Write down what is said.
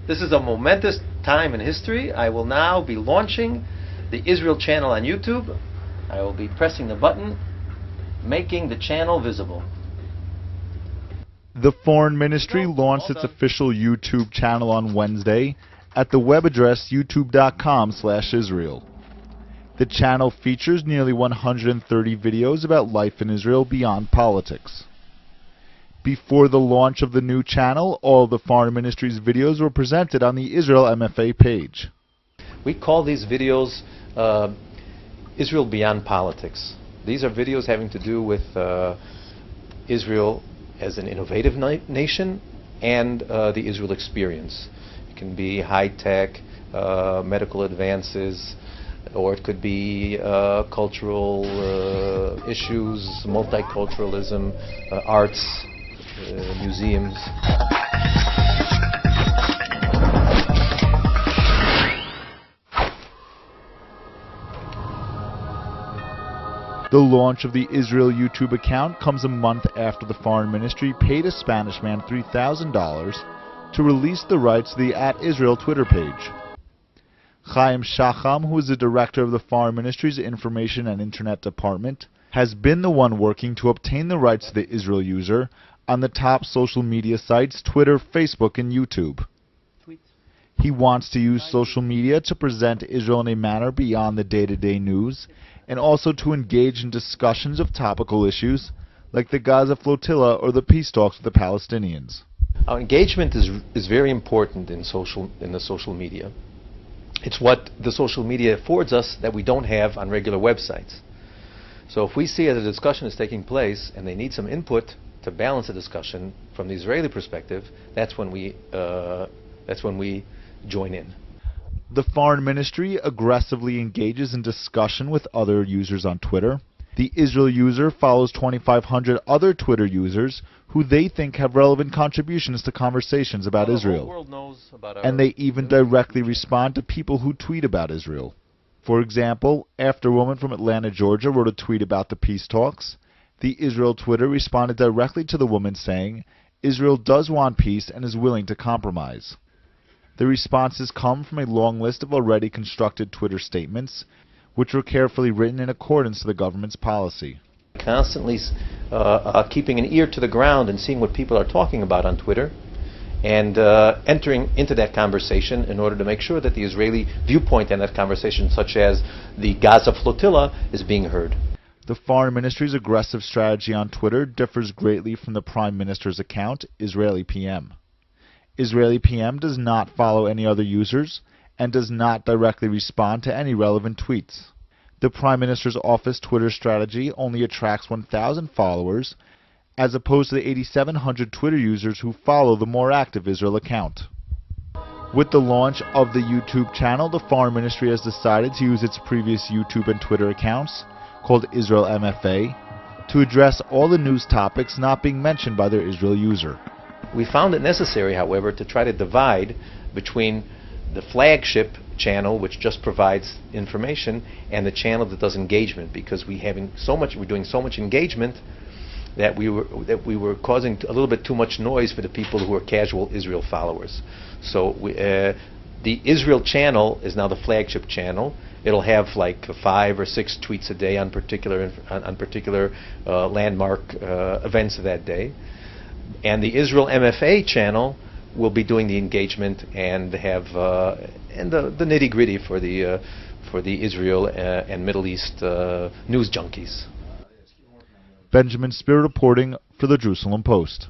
This is a momentous time in history. I will now be launching the Israel channel on YouTube. I will be pressing the button, making the channel visible. The Foreign Ministry launched its official YouTube channel on Wednesday at the web address youtube.com/Israel. The channel features nearly 130 videos about life in Israel beyond politics. Before the launch of the new channel, all of the Foreign Ministry's videos were presented on the Israel MFA page. We call these videos Israel Beyond Politics. These are videos having to do with Israel as an innovative nation and the Israel experience. It can be high-tech, medical advances, or it could be cultural issues, multiculturalism, arts, museums. The launch of the Israel YouTube account comes a month after the Foreign Ministry paid a Spanish man $3,000 to release the rights to the @Israel Twitter page. Chaim Shacham, who is the director of the Foreign Ministry's Information and Internet Department, has been the one working to obtain the rights to the Israel user on the top social media sites Twitter, Facebook, and YouTube. He wants to use social media to present Israel in a manner beyond the day-to-day news, and also to engage in discussions of topical issues like the Gaza flotilla or the peace talks with the Palestinians. Our engagement is very important in the social media. It's what the social media affords us that we don't have on regular websites. So if we see that a discussion is taking place and they need some input to balance the discussion from the Israeli perspective, that's when we join in. The Foreign Ministry aggressively engages in discussion with other users on Twitter. The Israel user follows 2,500 other Twitter users who they think have relevant contributions to conversations about Israel. The whole world knows about and they even directly respond to people who tweet about Israel. For example, after a woman from Atlanta, Georgia wrote a tweet about the peace talks, the Israel Twitter responded directly to the woman saying, "Israel does want peace and is willing to compromise." The responses come from a long list of already constructed Twitter statements, which were carefully written in accordance to the government's policy. Constantly keeping an ear to the ground and seeing what people are talking about on Twitter, and entering into that conversation in order to make sure that the Israeli viewpoint in that conversation, such as the Gaza flotilla, is being heard. The Foreign Ministry's aggressive strategy on Twitter differs greatly from the Prime Minister's account, Israeli PM. Israeli PM does not follow any other users and does not directly respond to any relevant tweets. The Prime Minister's office Twitter strategy only attracts 1,000 followers, as opposed to the 8,700 Twitter users who follow the more active Israel account. With the launch of the YouTube channel, the Foreign Ministry has decided to use its previous YouTube and Twitter accounts, called Israel MFA, to address all the news topics not being mentioned by their Israel user. We found it necessary, however, to try to divide between the flagship channel, which just provides information, and the channel that does engagement, because we're doing so much engagement that we were causing a little bit too much noise for the people who are casual Israel followers. So the Israel channel is now the flagship channel. It'll have like 5 or 6 tweets a day on particular landmark events of that day. And the Israel MFA channel will be doing the engagement and have and the nitty-gritty for the Israel and Middle East news junkies. Benjamin Spear reporting for the Jerusalem Post.